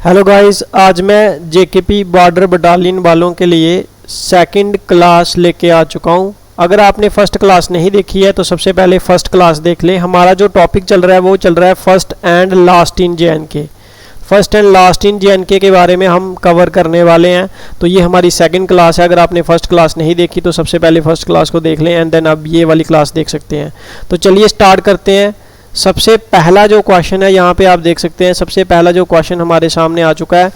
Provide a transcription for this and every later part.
Hello guys, आज मैं JKP border battalion वालों के लिए सेकंड क्लास लेके आ चुका हूं। अगर आपने फर्स्ट क्लास नहीं देखी है तो सबसे पहले फर्स्ट क्लास देख लें। हमारा जो टॉपिक चल रहा है वो चल रहा है first and last in JNK. First and last in JNK के बारे में हम कवर करने वाले हैं। तो ये हमारी सेकंड क्लास है। अगर आपने फर्स्ट क्लास नहीं देखी तो सबसे पहले फर्स्ट क्लास को देख लें एंड देन अब ये वाली क्लास देख सकते हैं। तो चलिए स्टार्ट करते हैं। सबसे पहला जो क्वेश्चन है यहाँ पे आप देख सकते हैं। सबसे पहला जो क्वेश्चन हमारे सामने आ चुका है,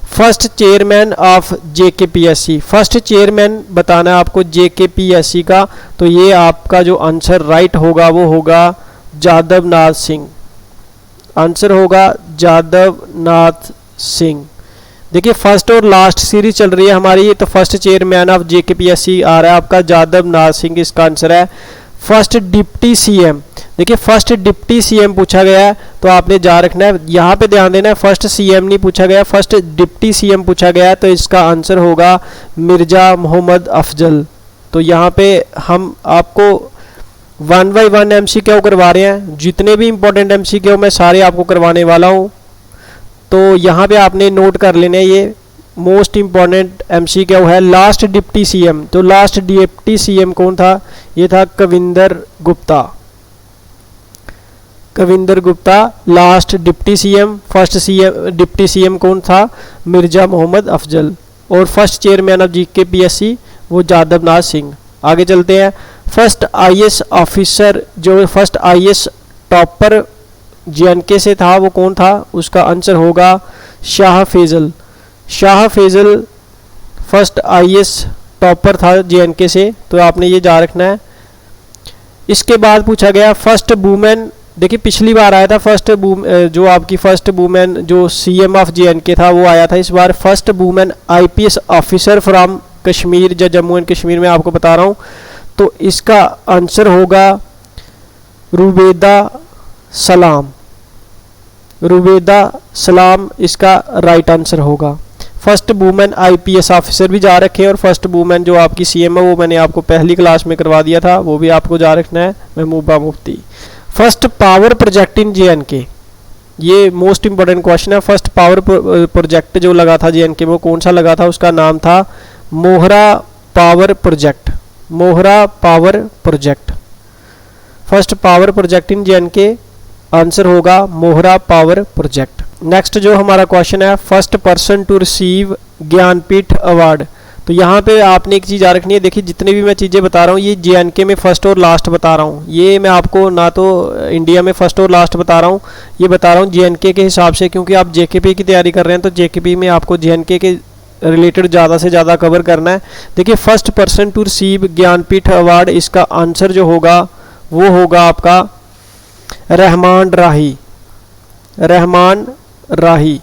first chairman of JKPSC. First chairman बताना है आपको जेकेपीएससी का। तो ये आपका जो आंसर राइट होगा वो होगा जादव नाथ सिंह। आंसर होगा जादव नाथ सिंह। देखिए फर्स्ट और लास्ट सीरीज चल रही है हमारी, तो फर्स्ट चेयरमैन ऑफ जेकेपीएससी आ रहा है आपका जादव नाथ सिंह, इसका आंसर है। फर्स्ट डिप्टी सीएम, देखिए फर्स्ट डिप्टी सीएम पूछा गया है तो आपने जा रखना है, यहाँ पे ध्यान देना है। फर्स्ट सीएम नहीं पूछा गया, फर्स्ट डिप्टी सीएम पूछा गया है, तो इसका आंसर होगा मिर्जा मोहम्मद अफजल। तो यहाँ पे हम आपको 1 बाय 1 एमसीक्यू करवा रहे हैं। जितने भी इंपॉर्टेंट एमसीक्यू मैं सारे आपको करवाने वाला हूँ, तो यहाँ पे आपने नोट कर लेना है। ये मोस्ट इंपॉर्टेंट एमसीक्यू है। लास्ट डिप्टी सीएम, तो लास्ट डिप्टी सीएम कौन था? ये था Kavinder Gupta. Kavinder Gupta last deputy CM. First CM deputy CM कौन था? मिर्जा मोहम्मद अफजल। और फर्स्ट चेयरमैन ऑफ जेकेपीएससी वो जादव नाथ सिंह। आगे चलते हैं। फर्स्ट आईएएस ऑफिसर, जो फर्स्ट आईएएस टॉपर जेएनके से था वो कौन था? उसका आंसर होगा Shah Faisal. Shah Faisal first IAS topper था जेएनके से, तो आपने ये जा रखना है। इसके बाद पूछा गया फर्स्ट वुमेन, देखिए पिछली बार आया था फर्स्ट जो आपकी फर्स्ट वुमेन जो सीएम ऑफ जेएनके था वो आया था। इस बार first women IPS officer from Kashmir, जो जम्मू एंड कश्मीर में आपको बता रहा हूँ, तो इसका आंसर होगा रुबेदा सलाम। रुबेदा सलाम इसका राइट आंसर होगा। फर्स्ट वुमेन आईपीएस ऑफिसर भी जा रखे हैं, और फर्स्ट वुमेन जो आपकी सीएम है वो मैंने आपको पहली क्लास में करवा दिया था, वो भी आपको जा रखना है, Mehbooba Mufti. First power project in JNK, ये मोस्ट इंपॉर्टेंट क्वेश्चन है। फर्स्ट पावर प्रोजेक्ट जो लगा था जेएनके में वो कौन सा लगा था? उसका नाम था Mohra power project. Mohra power project. First power project in JNK, answer होगा मोहरा पावर प्रोजेक्ट। नेक्स्ट जो हमारा क्वेश्चन है, first person to receive Jnanpith award. तो यहाँ पे आपने एक चीज़ आ रखनी है। देखिए जितनी भी मैं चीज़ें बता रहा हूँ ये जेएनके में फर्स्ट और लास्ट बता रहा हूँ। ये मैं आपको ना तो इंडिया में फर्स्ट और लास्ट बता रहा हूँ, ये बता रहा हूँ जेएनके के हिसाब से, क्योंकि आप जेकेपी की तैयारी कर रहे हैं तो जेकेपी में आपको जेएनके के रिलेटेड ज़्यादा से ज़्यादा कवर करना है। देखिए first person to receive Jnanpith award, इसका आंसर जो होगा वो होगा आपका रहमान राही। रहमान राही।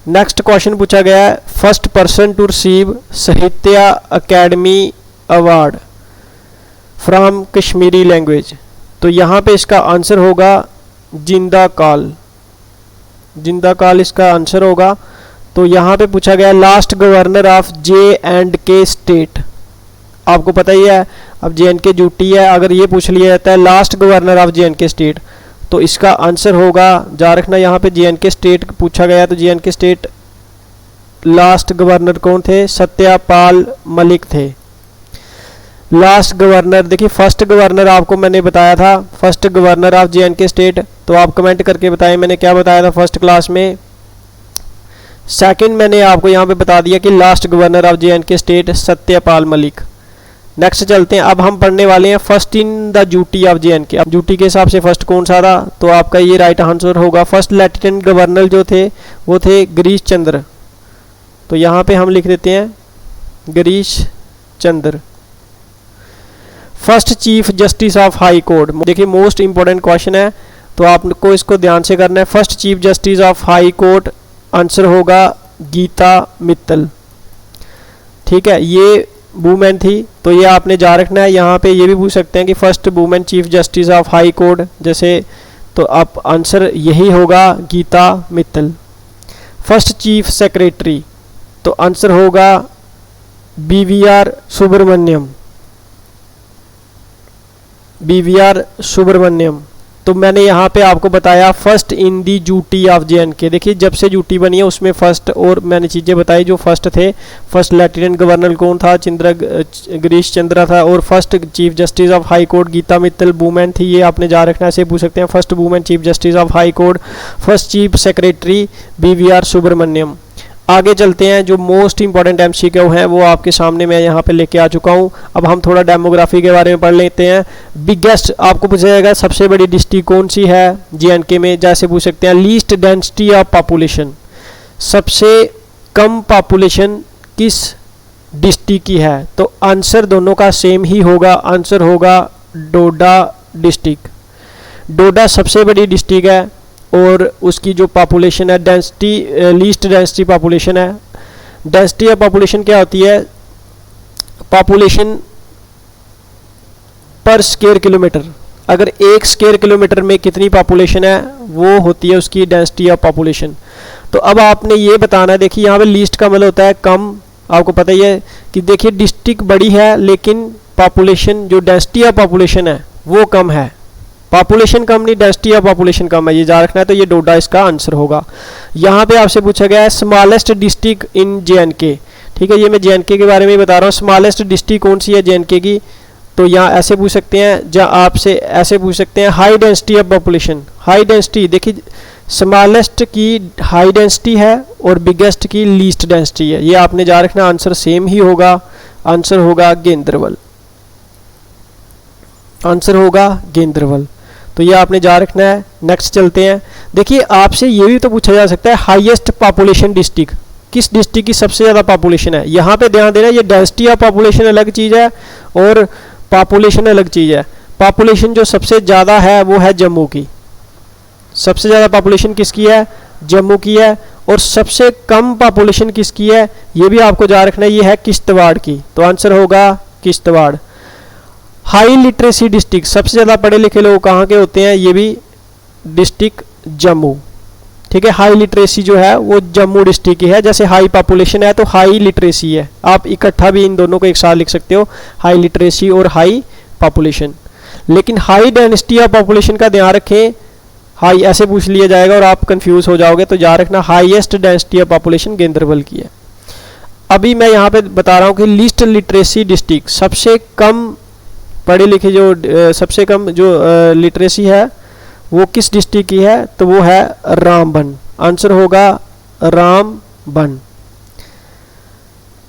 नेक्स्ट क्वेश्चन पूछा गया है, first person to receive Sahitya Akademi award from Kashmiri language. तो यहाँ पे इसका आंसर होगा जिंदा काल। जिंदा काल इसका आंसर होगा। तो यहाँ पे पूछा गया लास्ट गवर्नर ऑफ जे&के स्टेट। आपको पता ही है अब जेएनके यूटी है, अगर ये पूछ लिया जाता है last governor of JNK state, तो इसका आंसर होगा, जा रखना यहाँ पे जेएनके स्टेट पूछा गया, तो जेएनके स्टेट लास्ट गवर्नर कौन थे? सत्यपाल मलिक थे लास्ट गवर्नर। देखिए फर्स्ट गवर्नर आपको मैंने बताया था, first governor of JNK state, तो आप कमेंट करके बताएं मैंने क्या बताया था फर्स्ट क्लास में। सेकंड मैंने आपको यहाँ पे बता दिया कि last governor of JNK state Satyapal Malik. Next चलते हैं। अब हम पढ़ने वाले हैं first in the duty of JNK. अब ड्यूटी के हिसाब से फर्स्ट कौन सा था? तो आपका ये राइट आंसर होगा फर्स्ट लेफ्टिनेंट गवर्नर जो थे वो थे गिरीश चंद्र। तो यहाँ पे हम लिख देते हैं Girish Chandra. First chief justice of high court, देखिए मोस्ट इंपॉर्टेंट क्वेश्चन है तो आपको इसको ध्यान से करना है। First chief justice of high court, answer होगा गीता मित्तल। ठीक है, ये वुमेन थी तो ये आपने जा रखना है। यहाँ पे ये भी पूछ सकते हैं कि first women chief justice of high court जैसे, तो आप आंसर यही होगा Gita Mittal. First chief secretary, तो आंसर होगा बीवीआर सुब्रमण्यम। बीवीआर सुब्रमण्यम। तो मैंने यहाँ पे आपको बताया first in the UT of JNK। देखिए जब से यूटी बनी है उसमें फर्स्ट, और मैंने चीज़ें बताई जो फर्स्ट थे। फर्स्ट लेफ्टिनेंट गवर्नर कौन था? गिरीश चंद्रा था। और first chief justice of high court Geeta Mittal women थी, ये आपने जा रखना है, ऐसे पूछ सकते हैं। First women chief justice of high court. First chief secretary BVR Subrahmanyam. आगे चलते हैं, जो मोस्ट इंपॉर्टेंट MCQ हैं वो आपके सामने मैं यहाँ पे लेके आ चुका हूँ। अब हम थोड़ा डेमोग्राफी के बारे में पढ़ लेते हैं। बिगेस्ट आपको पूछा जाएगा सबसे बड़ी डिस्ट्रिक्ट कौन सी है JNK में, जैसे पूछ सकते हैं लीस्ट डेंसिटी ऑफ पॉपुलेशन, सबसे कम पॉपुलेशन किस डिस्ट्रिक्ट की है? तो आंसर दोनों का सेम ही होगा, आंसर होगा डोडा डिस्ट्रिक्ट। डोडा सबसे बड़ी डिस्ट्रिक्ट है और उसकी जो पॉपुलेशन है डेंसिटी, लीस्ट डेंसिटी पॉपुलेशन है। डेंसिटी ऑफ पॉपुलेशन क्या होती है? पॉपुलेशन पर स्क्वायर किलोमीटर। अगर एक स्क्वायर किलोमीटर में कितनी पॉपुलेशन है वो होती है उसकी डेंसिटी ऑफ पॉपुलेशन। तो अब आपने ये बताना है, देखिए यहाँ पे लीस्ट का मतलब होता है कम। आपको पता ही है कि देखिए डिस्ट्रिक्ट बड़ी है लेकिन पॉपुलेशन, जो डेंसिटी ऑफ पॉपुलेशन है वो कम है। पॉपुलेशन कम नहीं, डेंसिटी ऑफ पॉपुलेशन कम है, ये जा रखना है। तो ये डोडा इसका आंसर होगा। यहाँ पे आपसे पूछा गया है स्मॉलेस्ट डिस्ट्रिक्ट इन JNK। ठीक है, ये मैं JNK के बारे में बता रहा हूँ। स्मॉलेस्ट डिस्ट्रिक्ट कौन सी है JNK की? तो यहाँ ऐसे पूछ सकते हैं, जहाँ आपसे ऐसे पूछ सकते हैं high density of population. High density, देखिए स्मॉलेस्ट की हाई डेंसिटी है और बिगेस्ट की लीस्ट डेंसिटी है, ये आपने जा रखना। आंसर सेम ही होगा, आंसर होगा गेंद्रवल, आंसर होगा गेंद्रवल। तो ये आपने जा रखना है। नेक्स्ट चलते हैं। देखिए आपसे ये भी तो पूछा जा सकता है हाईएस्ट पॉपुलेशन डिस्ट्रिक्ट, किस डिस्ट्रिक्ट की सबसे ज़्यादा पॉपुलेशन है? यहाँ पे ध्यान देना, ये डेंसिटी ऑफ पॉपुलेशन अलग चीज़ है और पॉपुलेशन अलग चीज़ है। पॉपुलेशन जो सबसे ज़्यादा है वो है जम्मू की, सबसे ज़्यादा पॉपुलेशन किसकी है? जम्मू की है। और सबसे कम पॉपुलेशन किसकी है? ये भी आपको जा रखना है, ये है किश्तवाड़ की। तो आंसर होगा किश्तवाड़। हाई लिटरेसी डिस्ट्रिक्ट, सबसे ज़्यादा पढ़े लिखे लोग कहाँ के होते हैं? ये भी डिस्ट्रिक्ट जम्मू। ठीक है, हाई लिटरेसी जो है वो जम्मू डिस्ट्रिक्ट की है। जैसे हाई पॉपुलेशन है तो हाई लिटरेसी है, आप इकट्ठा भी इन दोनों को एक साथ लिख सकते हो, हाई लिटरेसी और हाई पॉपुलेशन। लेकिन हाई डेंसिटी ऑफ पॉपुलेशन का ध्यान रखें, हाई ऐसे पूछ लिया जाएगा और आप कंफ्यूज हो जाओगे। तो याद रखना हाईएस्ट डेंसिटी ऑफ पॉपुलेशन गेंद्रबल की है। अभी मैं यहाँ पे बता रहा हूँ कि लीस्ट लिटरेसी डिस्ट्रिक्ट, सबसे कम पढ़े लिखे जो सबसे कम जो लिटरेसी है वो किस डिस्ट्रिक्ट की है? तो वो है रामबन। आंसर होगा रामबन।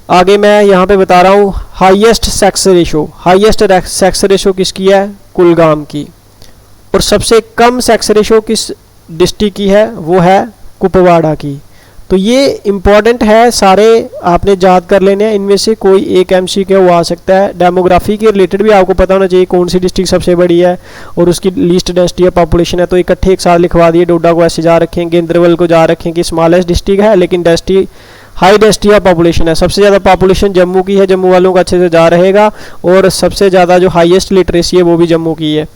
आगे मैं यहाँ पे बता रहा हूँ highest sex ratio, highest sex ratio किसकी है? कुलगाम की। और सबसे कम सेक्स रेशो किस डिस्ट्रिक्ट की है? वो है कुपवाड़ा की। तो ये इम्पॉर्टेंट है, सारे आपने याद कर लेने हैं। इनमें से कोई एक MCQ आ सकता है। डेमोग्राफी के रिलेटेड भी आपको पता होना चाहिए कौन सी डिस्ट्रिक्ट सबसे बड़ी है और उसकी लीस्ट डेंसिटी ऑफ पॉपुलेशन है। तो इकट्ठे एक साथ लिखवा दिए, डोडा को ऐसे जा रखें, गेंद्रवल को जा रखें कि स्मॉलेस्ट डिस्ट्रिक्ट है लेकिन density high density of population है। सबसे ज़्यादा पॉपुलेशन जम्मू की है, जम्मू वालों का अच्छे से जा रहेगा। और सबसे ज़्यादा जो हाईएस्ट लिटरेसी है वो भी जम्मू की है।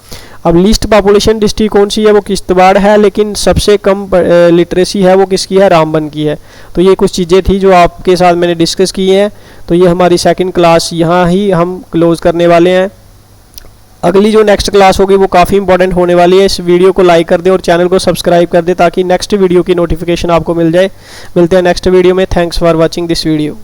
अब लीस्ट पॉपुलेशन डिस्ट्रिक्ट कौन सी है? वो किश्तवाड़ है, लेकिन सबसे कम लिटरेसी है वो किसकी है? रामबन की है। तो ये कुछ चीज़ें थी जो आपके साथ मैंने डिस्कस की हैं। तो ये हमारी सेकंड क्लास यहाँ ही हम क्लोज़ करने वाले हैं। अगली जो नेक्स्ट क्लास होगी वो काफ़ी इंपॉर्टेंट होने वाली है। इस वीडियो को लाइक कर दें और चैनल को सब्सक्राइब कर दें ताकि नेक्स्ट वीडियो की नोटिफिकेशन आपको मिल जाए। मिलते हैं नेक्स्ट वीडियो में। Thanks for watching this video.